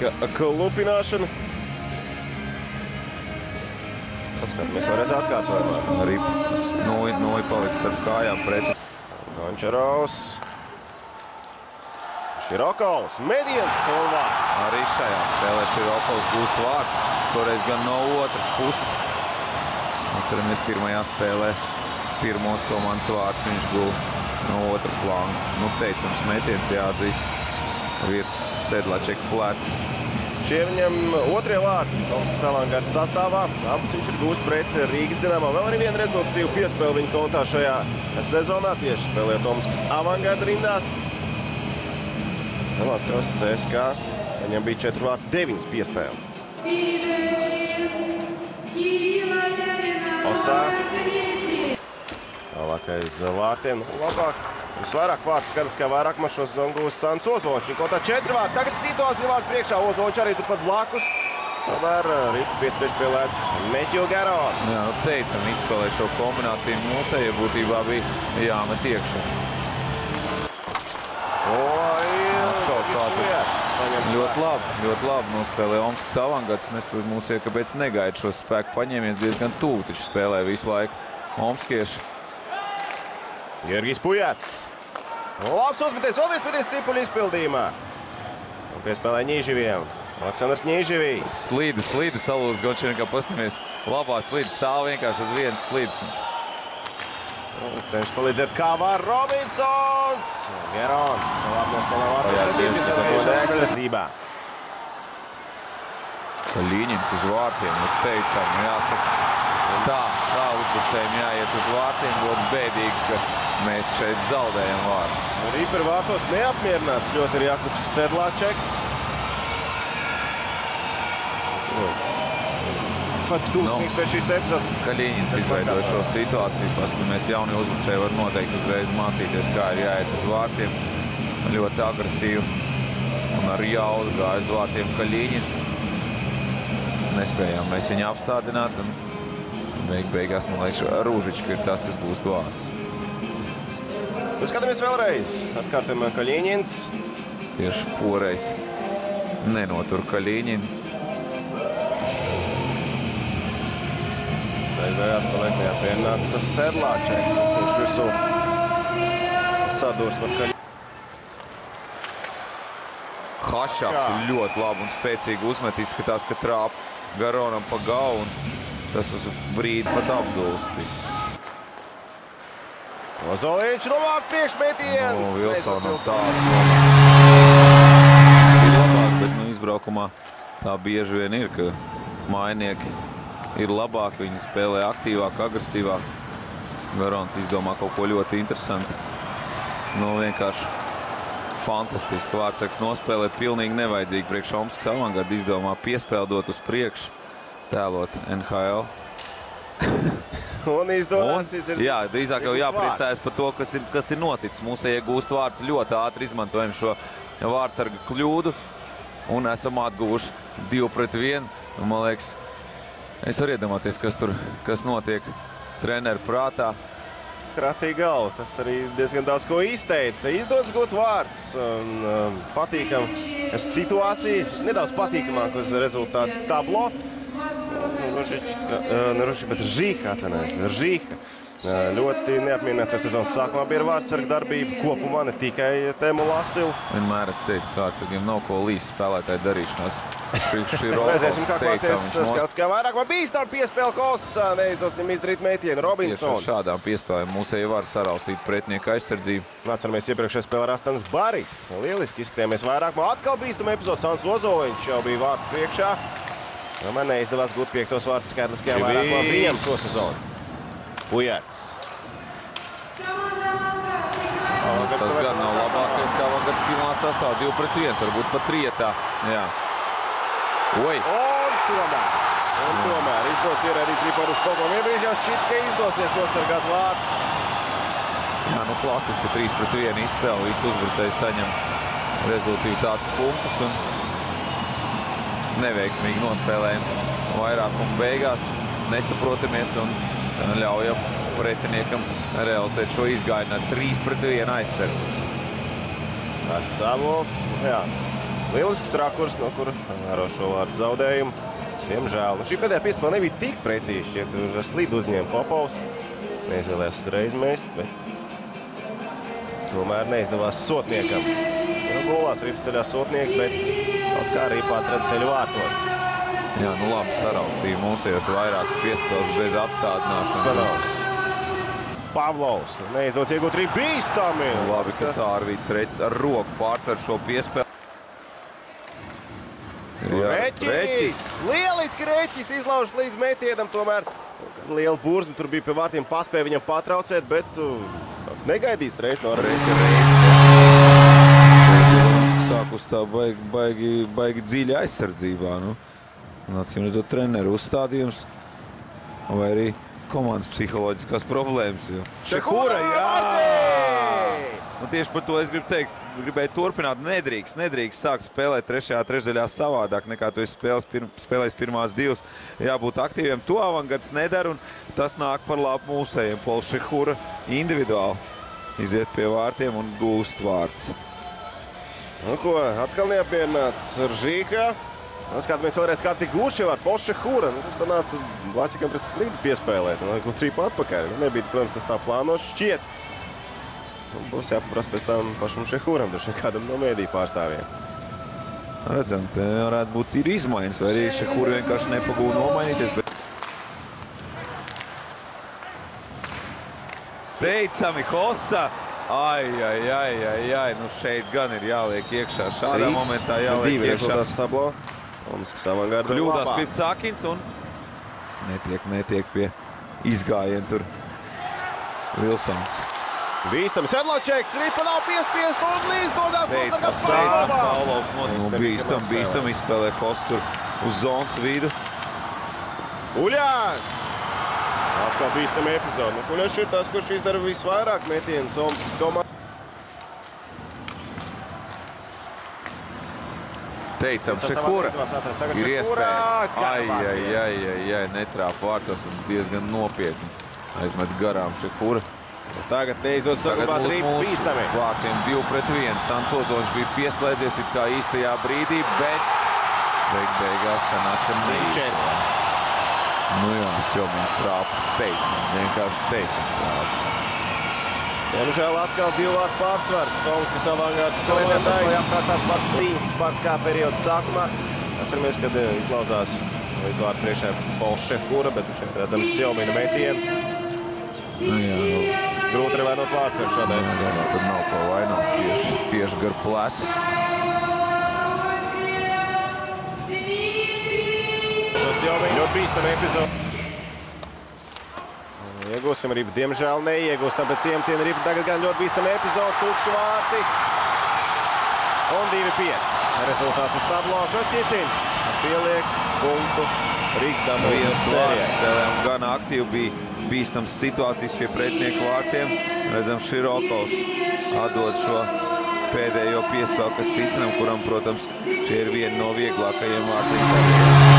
notika klupināšana. Paskatāmies vēlreiz atkārtojumā. Rip. Nui paliks starp kājām preti. Gončarovs. Širokovs. Mediens un vārds. Arī šajā spēlē Širokovs gūst vārds. Toreiz gan no otras puses. Atceramies, pirmajā spēlē pirmos komandas vārds viņš guva no otra flanga. Nu, teicams metiens jāatzīst virs Sedlačeka pleca. Šie viņam otrie vārti Tomskas Avangarda sastāvā. Abus viņš ir gūst pret Rīgas Dinamo. Vēl arī viena rezultatīva piespēle viņa kontā šajā sezonā, tieši spēlēja Tomskas Avangarda rindās. Lielās krosas CSKA. Viņam bija 4 vārti, 9 piespēles. Osā. Tālākais vārtiem. Labāk. Visvairāk vārtu skatas, kā vairāk mašos gūs Sants Ozoļs. Viņa kontā 4 vārti. Tagad situācija vārtu priekšā. Ozoļs arī turpat blakus. Tomēr Rīta piespiež spēlēts Meķu Garons. Jā, nu teicam, izspēlē šo kombināciju mūsēja būtībā bija jāmet iekšā. Ļoti labi nospēlē Omskas Avangards. Nesaprot mūsie, kāpēc negaida šos spēku paņēmienus diezgan tuvu, taču spēlē visu laiku omskieši. Jurgijs Pujāts. Labs uzmeties, vēl viens meties Cipuļa izpildījumā. Un piespēlē Ņīživiem. Aleksandrs Ņīživijs. Slīda salūzas Gončarenko, pastamies. Labā slīda stāv vienkārši uz vienas slīdas. Cenšas palīdzēt, kā var Robinsons. Gerons. Labi nospēlē vārtus. Kaļiņins uz vārtiem. Nu, teicām, jāsaka. Tā uzbrucējiem jāiet uz vārtiem. Ļoti bēdīgi, ka mēs šeit zaudējam vārtus. Rīper vārtos neapmierināts ļoti ir Jakubs Sedlačeks. Pat dūsmīgs pēc šīs epizodes. Kaļiņins izveidoja šo situāciju. Paskatāmies, jaunie uzbrucēji var noteikti uzreiz mācīties, kā ir jāiet uz vārtiem. Ļoti agresīvi. Un ar jaudu gāja uz vārtiem Kaļiņins. Nespējām mēs viņu apstādināt. Beigās, man liekas, Rūžička ir tas, kas gūst vārds. Skatāmies vēlreiz. Atkārtojumā Kaļiņins. Tieši poreiz nenotur Kaļiņinu. Beigās paliek neapmierināts Sedlačeks. Viņš virsū sadūrs par Kaļiņinu. Hašāks ir ļoti labi un spēcīgi uzmet. Izskatās, ka trāp Garonam pa galvu. Tas uz brīdi pat apgulsti. Ozoliņš no vārtu priekšmetiens. Vilsonam tāds moments. Tas bija labāk, bet izbraukumā tā bieži vien ir, ka mājnieki ir labāk, viņi spēlē aktīvāk, agresīvāk. Garons izdomā kaut ko ļoti interesantu. Vienkārši fantastiski. Vārtsargs nospēlē pilnīgi nevajadzīgi priekš Omskas Avangarda. Izdomā piespēldot uz priekšu, tēlot NHL. Un izdevās izdarīt. Jā, drīzāk jau jāpriecājas par to, kas ir noticis. Mūsu iegūst vārds ļoti ātri izmantojam šo vārtsarga kļūdu un esam atguvuši 2-1. Man liekas, es varu iedomāties, kas notiek treneru prātā. Kratīja galva. Tas arī diezgan daudz ko izteica. Izdodas gūt vārds un patīkam situācija. Nedaudz patīkamāk uz rezultātu tablo. Ržīka. Ļoti neapmierināts sezonas sākumā bija ar vārtsargu darbību. Kopumā ne tikai Temu Lasilu. Vienmēr es teicu, vārtsargiem nav ko līdz spēlētāju darīšanās. Redzēsim, kā klāsies skats, kā vairāk man bīstam piespēle Kosā. Neizdos viņam izdarīt metienu. Robinsons. Šādām piespēlēm mūsēji var saraustīt pretinieka aizsardzību. Atceramies iepriekšējā spēlē Rastans Baris. Lieliski izskatījāmies vairāk. Atkal bīstam epizodes. Sants Ozoliņš jau bija vārtu priekšā. Man neizdevās gūt 5. vārtu skaitliskajā vairākumā viņam šo sezonu. Pujāts. Tas gan nav labākais, kā Avangards pirmā sastāvā. 2-1, varbūt pat trietā. Jā. Oi! Un tomēr izdos ierādīt Riparu uz pogonu. Iebrīžā šķiet, ka izdosies nosargāt vārtus. Jā, klasiski 3-1 izspēle. Visi uzbrucēji saņem rezultīvi tādus punktus un neveiksmīgi nospēlējam vairākumu beigās. Nesaprotamies un ļaujam pretiniekam realizēt šo izgājienu ar 3-1 aizsargu. Ar Samuels, jā. Lielisks rakurs, no kura ar šo vārdu zaudējumu. Diemžēl. Šī pēdējā piespēle nebija tik precīzi, šķiet, ar slidu uzņēma Popovs. Neizvēlējās uzreiz mest, bet tomēr neizdevās Sotniekam. Golās rips ceļā Sotnieks, bet kaut kā arī atrada ceļu vārtos. Jā, nu labi saraustīja mūsējos vairākas piespēles bez apstādināšanas. Pavlovs neizdodas iegūt arī bīstami. Labi, ka tā Arvīts Reķis ar roku pārtver šo piespēli. Reķis! Lieliski Reķis izlauž līdz metienam, tomēr liela burzma tur bija pie vārtiem, paspēja viņam patraucēt, bet tāds negaidīts reiz no Reķis. Sāk uz tā baigi dziļa aizsardzībā, nu. Acīm redzot treneru uzstādījums vai arī komandas psiholoģiskās problēmas. Šehura, jā! Nu, tieši par to es gribu teikt. Gribēju turpināt, nedrīkst sākt spēlēt trešajā trešdaļā savādāk nekā tu esi spēlējis pirmās divas. Jābūt aktīviem, to avangards nedara un tas nāk par labu mūsējiem. Pols Šehura individuāli iziet pie vārtiem un gūst vārds. Nu ko, atkal neapmierināts Ržīkā. Skatāmies vēlreiz, kā tik gūši var Pols Šehura. Nu, tas sanāca Vlačikam pret slidu piespēlēt. Un trīpa atpakaļ. Nebija, protams, tas tā plānoši šķiet. Būs jāpaprast pēc tam pašam Šehuram, droši kādam no mēdīju pārstāvjiem. Redzam, te varētu būt ir izmaiņas, vai arī Šehura vienkārši nepagūda nomainīties. Bet... Teicami, Hossa! Ai, nu šeit gan ir jāliek iekšā. Šādā momentā jāliek iekšā. 2 rezultāts tablo. Omskas avangarda kļūdās Pircākins un netiek pie izgājiena tur Vilsons. Bīstami Sedlačeks, ripa nav piespiest un līdz dodās nosargā Pāvlovs. Bīstam izspēlē Kostu uz zonas vidu. Uļāns! Atkal bīstami epizodi. Nu, Uļāns ir tas, kurš izdara visvairāk metienus Omskas komandā. Teicam, Šehura ir iespēja. Ai, netrāp vārtos un diezgan nopietni aizmet garām Šehura. Tagad neizdos saglabāt arī bīstami. Vārtiem 2-1. Sants Ozoņš bija pieslēdzies it kā īstajā brīdī, bet beigās sanāk, ka neīstajā. Nu jā, Sjobins trāpa teicam, vienkārši teicam trāpa. Diemžēl atkal 2 vārtu pārsvars. Omskas avangarda komandā apkārt tās pats cīņas spars kā perioda sākumā. Atceramies, kad izlauzās līdz vārtu priekšē Pols Šehura, bet šeit redzam Sjobina metienu. Nu jā, grūti arī vainot vārds ar šādā epizodē. Tur nav ko vainot, tieši gar plec. Tas jau bija ļoti bīstami epizode. Iegūsim ripu, diemžēl neiegūstam pēc iemtiena ripu. Tagad gan ļoti bīstami epizode, tukši vārti. Un 2-5. Rezultāts uz tablo. Krasķicins pieliek punktu Rīgas Dabūjas sērijai. Spēlējām gan aktīvi bija bīstams situācijas pie pretinieku vārtiem. Redzam, Širokovs atdod šo pēdējo piespēli, kas ticinam, kuram, protams, šie ir viena no vieglākajiem vārtiem.